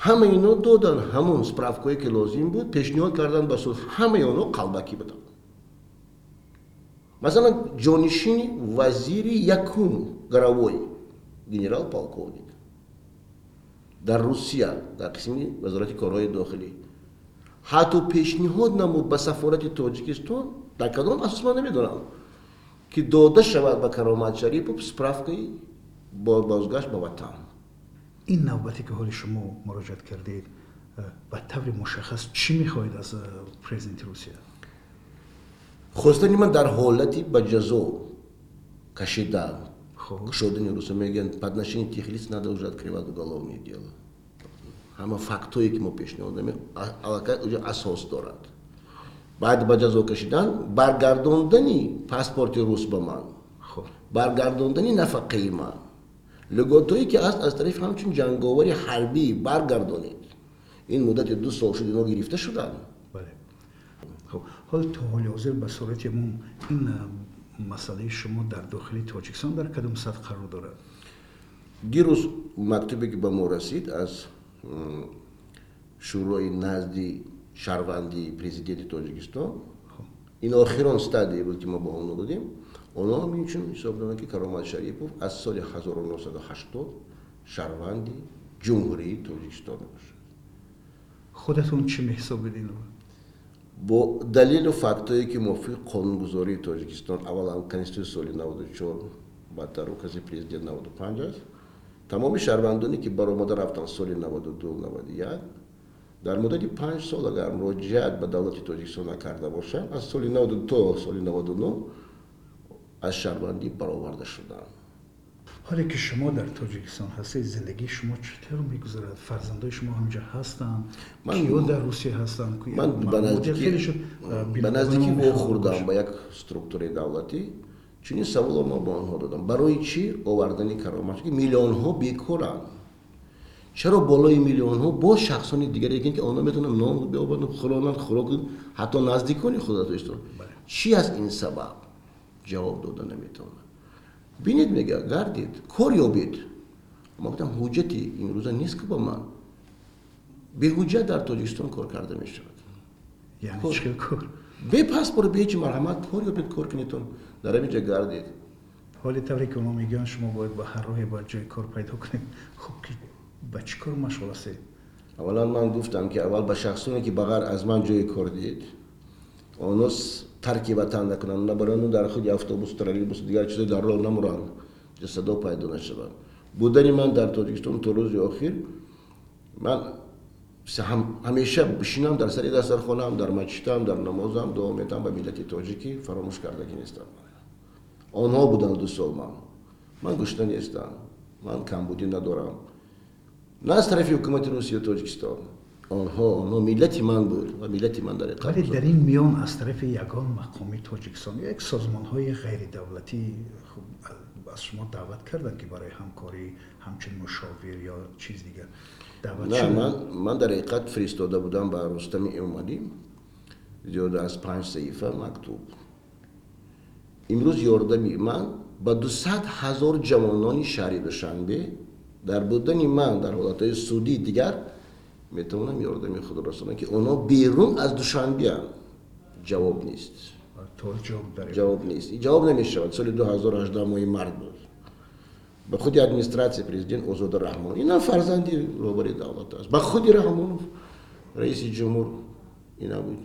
همه اینو دادن، همون سپرافکایی که لازم بود پیشنهاد کردن به صلح، همه اونو قلبکی بدن. مثلا جانشین وزیر یکم گروی گنرال پالکونیک در روسیه در قسم وزارت کارهای داخلی حتی پیشنهاد نمود به سفارت تاجیکستان در کدام اساس من نمیدونم که داده شود به کرامت شریف سپرافکای با بازگشت به وطن. این نوبتی که حال شما مراجعت کردید به طور مشخص چی میخواهید از پرزیدنت روسیه؟ خواستنی من در حالتی به جزا کشیدن شدن روسیه میگن подношение этих лиц надо уже открывать уголовное дело. همه فاکتایی که ما پیشنهاد نمی علاقه اساس دارد. بعد به جزا کشیدن برگرداندنی پاسپورت روس به من، برگرداندنی نفقه من، لگاتایی که از طرف همچون جنگاوری حربی برگردانید. این مدت 2 سال شد اینا گرفته شدن. بله. خب حالا تا حال حاضر به صورت عموم این مسئله شما در داخل تاجیکستان در کدام سطح قرار دارد؟ دیروز مکتوبی که به ما رسید از شورای نزدی شهروندی پرزیدنت تاجیکستان، این آخرین استادی بود که ما با اون دادیم. اونا هم اینچون حساب دادن که کرامت شریفوف از سال 1980 شهروندی جمهوری تاجیکستان باشه. خودتون چی حساب بدین؟ با دلیل و فاکتایی که موافق قانونگذاری تاجیکستان اولا کنستیتوسیون سال 94 بعد رکاز پرزیدنت 95 است. تمام شهروندانی که برآمده رفتن سال 92 91 در مدت 5 سال اگر مراجعت به دولت تاجیکستان نکرده باشند از سال 92 تا سال 99 از شهروندی برآورده شدند. حالی که شما در تاجیکستان هستید زندگی شما چطور میگذرد؟ فرزندای شما همینجا هستند؟ کیا در روسیه هستند؟ من به نزدیکی واخوردم به یک استرکتور دولتی. چنین سوال ما با آنها دادم برای چی آوردن کرامت که میلیون ها بیکارند؟ چرا بالای میلیون ها با شخصان دیگری که آنها میتونن نام بیابند خلانن خوراک حتی نزدیکانی خودتون است؟ چی از این سبب جواب دادن نمیتونه؟ بینید میگه گردید کار یابید. ما گفتم حجتی این روزا نیست که با من به حجت در تاجیکستان کار کرده میشود. یعنی چه کار؟ به پاسپورت به هیچ مرحمت کار یابید کار کنیتون در اینجا گردید. حالی طوری که اونا میگن شما باید با هر راهی باید جای کار پیدا کنید. خب که با چی کار مشغول هستید؟ اولا من گفتم که اول به شخصانی که بغیر از من جای کار دید اونا ترک وطن نکنن، نبرن در خود اتوبوس ترالبوس دیگر چیز در راه نمرن که صدا پیدا نشود. بودن من در تاجیکستان تا روز آخر من همیشه بشینم در سر دسترخوانم، در مسجدم، در نمازم دعا میکنم به ملت تاجیکی فراموش کردگی نیستم. آنها بودن 2 سال من گشته نیستم، من کمبودی ندارم نه از طرف حکومت روسیه و تاجیکستان. آنها ملت من بود و ملت من در ولی در این میان از طرف یگان مقامی تاجیکستان یک سازمان‌های غیر دولتی از شما دعوت کردن که برای همکاری همچین مشاور یا چیز دیگر دعوت شدن؟ نه من در حقیقت فرستاده بودم به رستم اومدی زیاده از 5 صفحه مکتوب. امروز یاردمی من با 200,000 جوانان شهری دوشنبه در بودن من در حالتهای سودی دیگر میتونم یاردمی خود رسانم که اونا بیرون از دوشنبه هم جواب نیست. جواب نیست. جواب نمیشود. سال 2018 ماه مرد بود. به خود ادمنستراسیون پرزیدنت آزاد رحمان اینا فرزندی رهبر دولت است. به خود رحمانوف رئیس جمهور اینا بود.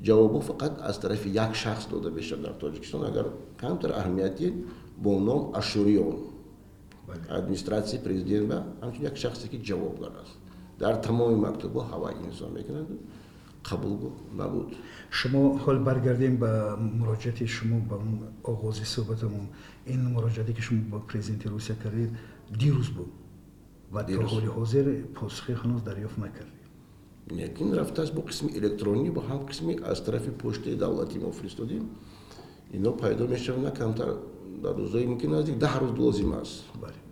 جواب فقط از طرف یک شخص داده بشه در تاجیکستان اگر کمتر اهمیتی با نام اشوریون ادمنستراسیون پرزیدنت و همچنین یک شخصی که جوابدار است. در تمام مکتوب‌ها هوای انسان میکنند قبول نبود. شما حال برگردیم به مراجعه شما به اون آغاز صحبتمون. این مراجعاتی که شما با پرزیدنت روسیه کردید دیروز بود و تا حال حاضر پاسخی هنوز دریافت نکردید. لیکن رفته است با قسم الکترونی با هم قسمی از طرف پشت دولتی ما فرستادیم. اینا پیدا میشه نه کمتر در روزایی ممکن نزدیک 10 روز لازم است.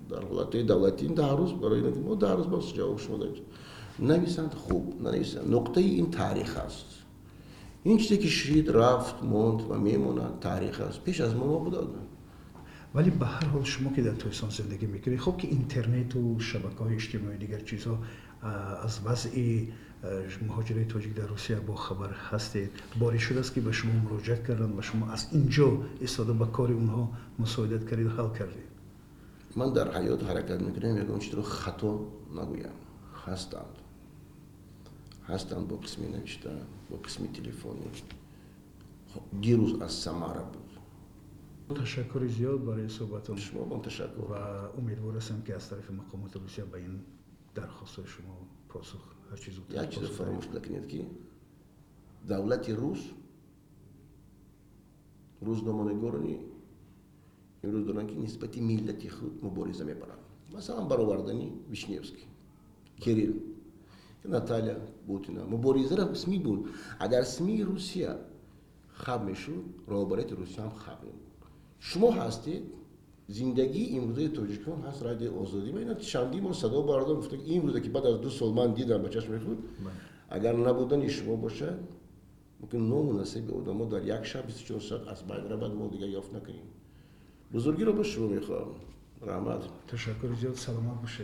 در حالت دولتی 10 روز برای اینکه ما 10 روز باز جواب شما دادیم. نویسند خوب ننویسند. نقطه این تاریخ است. این چیزی که شید رفت موند و میموند تاریخ است. پیش از ما بوده. ولی به هر حال شما که در تاجیکستان زندگی میکنید خب که اینترنت و شبکه‌های اجتماعی دیگر چیزها از وضع مهاجرای تاجیک در روسیه با خبر هستید. باری شده است که به شما مراجعت کردن و شما از اینجا استفاده به کار اونها مساعدت کردید و حل کردید؟ من در حیات حرکت میکنم، میگم چیزی رو خطا نگویم. هستند با قسمی نوشته، با قسمی تلفنی. دیروز از سماره بود. تشکر زیاد برای صحبتتون. شما با تشکر. و امیدوار هستم که از طرف مقامات روسیه به این درخواست شما پاسخ هر چیز زودتر یک چیز فراموش نکنید که دولت روزنامه‌نگارانی امروز دارن که نسبت ملت خود مبارزه میبرند. مثلا برآوردنی ویشنیوسکی، کریل، ناتالیا بوتینا مبارزه را اسمی بود. اگر اسمی روسیه خب میشد، رهبریت روسیه هم خب میشد. شما هستید زندگی امروزه تاجیکان هست رادیو آزادی. من چندی بار صدا بردم گفتم این روزه که بعد از 2 سال من دیدم با چشم خود، اگر نبودن شما باشد ممکن نامناسب آدم‌ها در یک شب 24 ساعت از بین را بعد ما دیگه یافت نکنیم. بزرگی رو به شما میخوام. رحمت. تشکر زیاد. سلامت باشه.